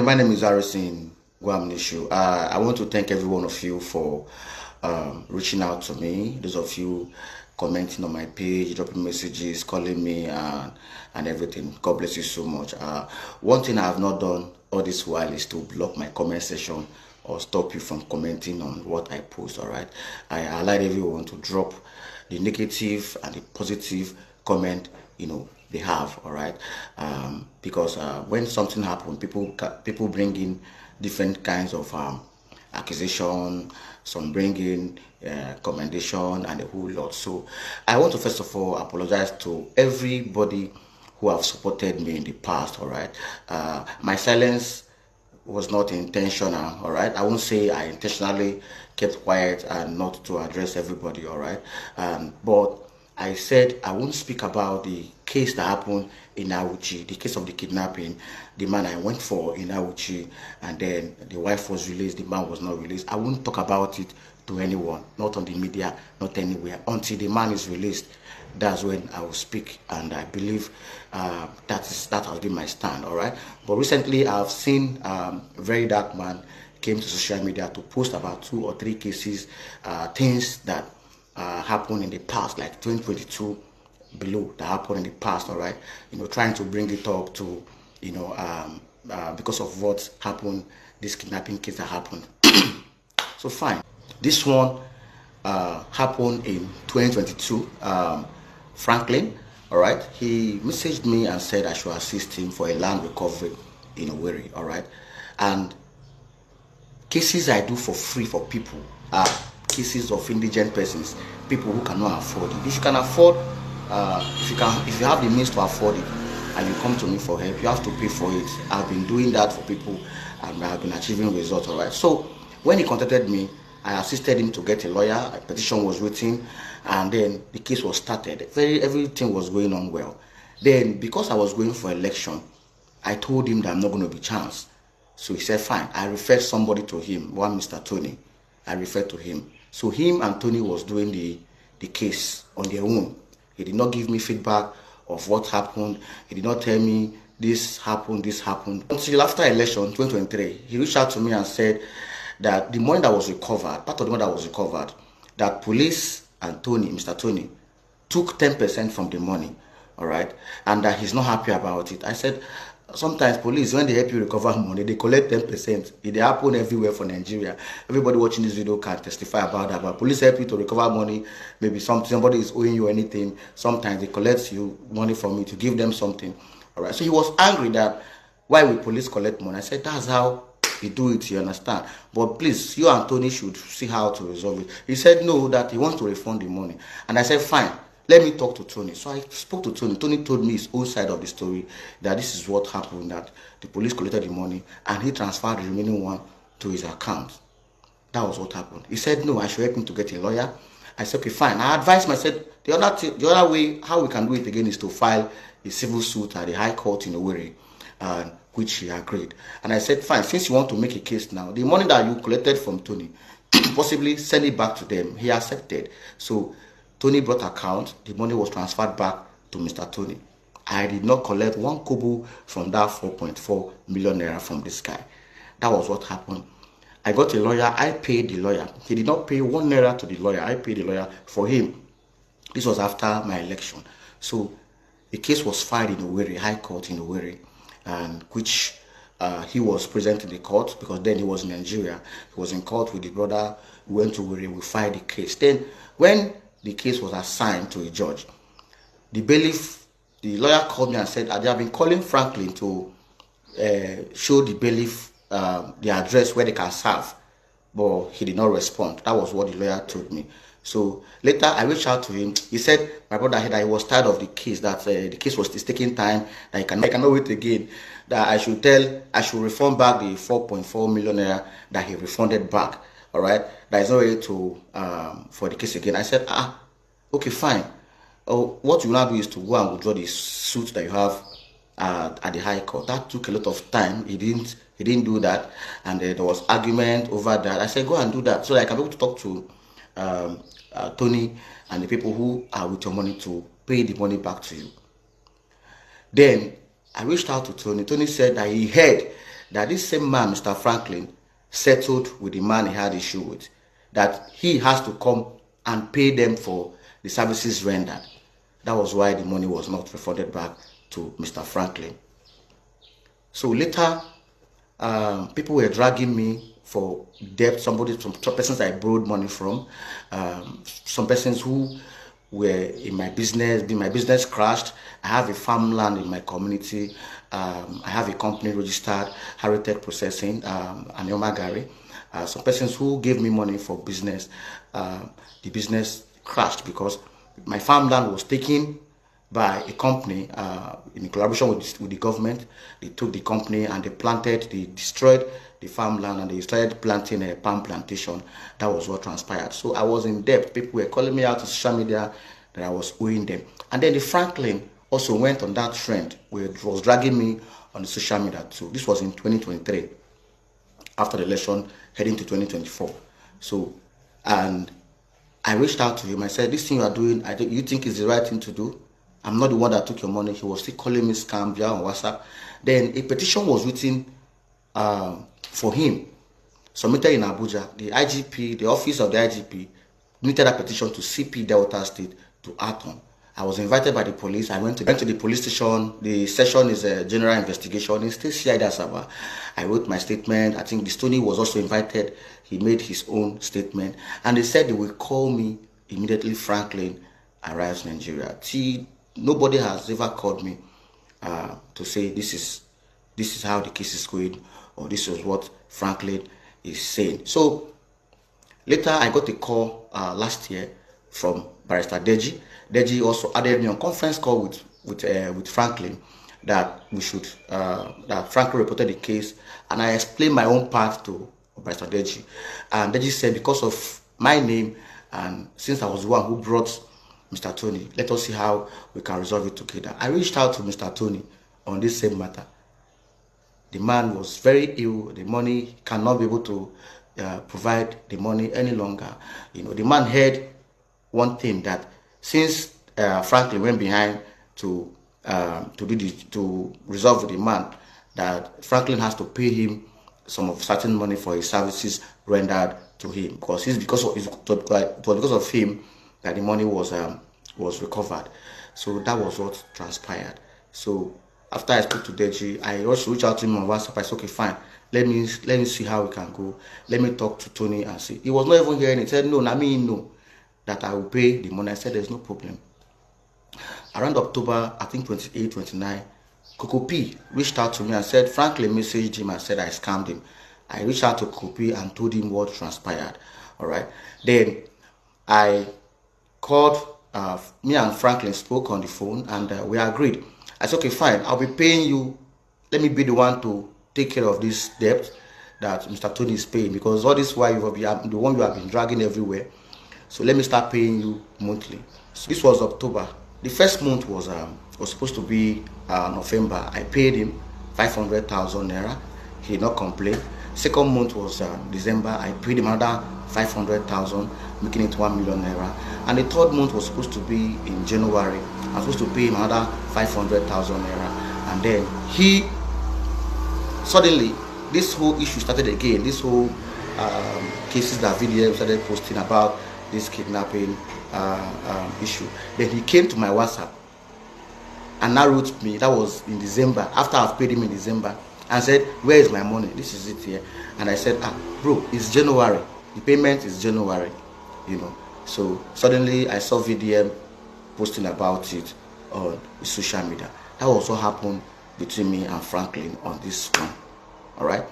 My name is Harrison Guamnishu. I want to thank every one of you for reaching out to me. Those of you commenting on my page, dropping messages, calling me, and everything. God bless you so much. One thing I have not done all this while is to block my comment section or stop you from commenting on what I post. All right. I allow everyone to drop the negative and the positive comment they have. All right. Because when something happens, people bring in different kinds of accusation, some bring in commendation, and a whole lot. So I want to first of all apologize to everybody who have supported me in the past. All right. My silence was not intentional. All right. I won't say I intentionally kept quiet and not to address everybody. All right. But I said I won't speak about the case that happened in Auchi, the case of the kidnapping, the man I went for in Auchi, and then the wife was released, the man was not released. I won't talk about it to anyone, not on the media, not anywhere, until the man is released. That's when I will speak, and I believe that has been my stand. All right. But recently, I've seen a very dark man came to social media to post about 2 or 3 cases, things that happened in the past, like 2022 below, that happened in the past. All right. Trying to bring it up to because of what happened, this kidnapping case that happened. So fine. This one happened in 2022. Franklin, all right, he messaged me and said I should assist him for a land recovery in Owerri. All right. And cases I do for free for people are cases of indigent persons, people who cannot afford it. If you can afford, if you have the means to afford it, and you come to me for help, you have to pay for it. I've been doing that for people, and I've been achieving results. All right. So when he contacted me, I assisted him to get a lawyer. A petition was written, and then the case was started. Everything was going on well. Then, because I was going for election, I told him that I'm not going to be chanced. So he said, fine. I referred somebody to him, one Mr. Tony. I referred to him. So him and Tony was doing the case on their own. He did not give me feedback of what happened. He did not tell me this happened. Until after election 2023, he reached out to me and said that the money that was recovered, part of the money that was recovered, that police and Tony, Mr. Tony, took 10% from the money, all right, and that he's not happy about it. I said, sometimes police, when they help you recover money, they collect 10%. It happens everywhere for Nigeria. Everybody watching this video can testify about that. But police help you to recover money. Maybe somebody is owing you anything. Sometimes they collect you money from you to give them something, all right. So he was angry that why will police collect money? I said, that's how you do it, you understand? But please, you and Tony should see how to resolve it. He said no, that he wants to refund the money. And I said, fine, let me talk to Tony. So I spoke to Tony. Tony told me his own side of the story, that this is what happened, that the police collected the money and he transferred the remaining one to his account. That was what happened. He said no, I should help him to get a lawyer. I said, okay, fine. I advised him, I said, the other way, how we can do it again is to file a civil suit at the High Court in Owerri, which he agreed. And I said, fine, since you want to make a case now, the money that you collected from Tony, possibly send it back to them. He accepted. So Tony brought account, the money was transferred back to Mr. Tony. I did not collect 1 kobo from that 4.4 million naira from this guy. That was what happened. I got a lawyer, I paid the lawyer. He did not pay 1 naira to the lawyer, I paid the lawyer for him. This was after my election. So the case was filed in Owerri, High Court in Owerri, and which he was present in the court, because then he was in Nigeria. He was in court with his brother. We went to Owerri, we filed the case. Then when the case was assigned to a judge, the lawyer called me and said, they have been calling Franklin to show the bailiff the address where they can serve, but he did not respond. That was what the lawyer told me. So later I reached out to him. He said, my brother, that he was tired of the case, that the case was taking time, that he cannot wait again, that I should refund back the 4.4 million naira that he refunded back. All right, there is no way to for the case again. I said, okay, fine. What you now do is to go and withdraw the suit that you have at the High Court. That took a lot of time. He didn't do that, and there was argument over that. I said, go and do that so that I can be able to talk to Tony and the people who are with your money to pay the money back to you. Then I reached out to Tony. Tony said that he heard that this same man, Mr. Franklin, settled with the man he had issue with, that he has to come and pay them for the services rendered. That was why the money was not refunded back to Mr. Franklin. So later, people were dragging me for debt. Some persons I borrowed money from, some persons who were in my business crashed. I have a farmland in my community. I have a company registered, Heritage Processing, and Yomagari. Some persons who gave me money for business, the business crashed because my farmland was taken by a company in collaboration with the government. They took the company and they destroyed the farmland, and they started planting a palm plantation. That was what transpired. So I was in debt. People were calling me out on social media that I was owing them. And then the Franklin also went on that trend where it was dragging me on the social media too. This was in 2023, after the election, heading to 2024. So, and I reached out to him. I said, this thing you are doing, you think is the right thing to do? I'm not the one that took your money. He was still calling me scam via on WhatsApp. Then a petition was written for him, submitted in Abuja. The IGP, the office of the IGP, submitted a petition to CP Delta State to act on. I was invited by the police. I went to the police station. The session is a general investigation. It's still CID Asaba. I wrote my statement. I think the Stoney was also invited. He made his own statement. And they said they will call me immediately Franklin arrives Nigeria. See, nobody has ever called me to say this is how the case is going, or this is what Franklin is saying. So later I got a call last year from Barrister Deji. Deji also added me on conference call with Franklin that we should that Franklin reported the case, and I explained my own part to Barrister Deji. And Deji said, because of my name, and since I was the one who brought Mr. Tony, let us see how we can resolve it together. I reached out to Mr. Tony on this same matter. The man was very ill. The money cannot be able to provide the money any longer. You know, the man heard one thing, that since Franklin went behind to resolve with the man, that Franklin has to pay him some of certain money for his services rendered to him, because it was because of him that the money was recovered. So that was what transpired. So after I spoke to Deji, I also reached out to him on WhatsApp. I said, okay, fine, let me see how we can go. Let me talk to Tony and see. He was not even hearing it. He said, no, I mean, no, that I will pay the money. I said, there's no problem. Around October, I think 28, 29, Coco P reached out to me and said, Franklin messaged him and said I scammed him. I reached out to Coco P and told him what transpired. All right. Then I called, me and Franklin spoke on the phone, and we agreed. I said, okay, fine, I'll be paying you. Let me be the one to take care of this debt that Mr. Tony is paying, because all this while I'm the one you have been dragging everywhere. So let me start paying you monthly. So this was October. The first month was supposed to be November. I paid him 500,000 naira. He did not complain. Second month was December. I paid him another 500,000, making it 1 million naira. And the third month was supposed to be in January. I was supposed to pay him another 500,000 naira. And then suddenly, this whole issue started again. This whole cases that video started posting about this kidnapping issue. Then he came to my WhatsApp and now wrote me. That was in December, after I've paid him in December, and said, where is my money? This is it here. And I said, bro, it's January. The payment is January, you know. So suddenly I saw VDM posting about it on social media. That also happened between me and Franklin on this one. All right.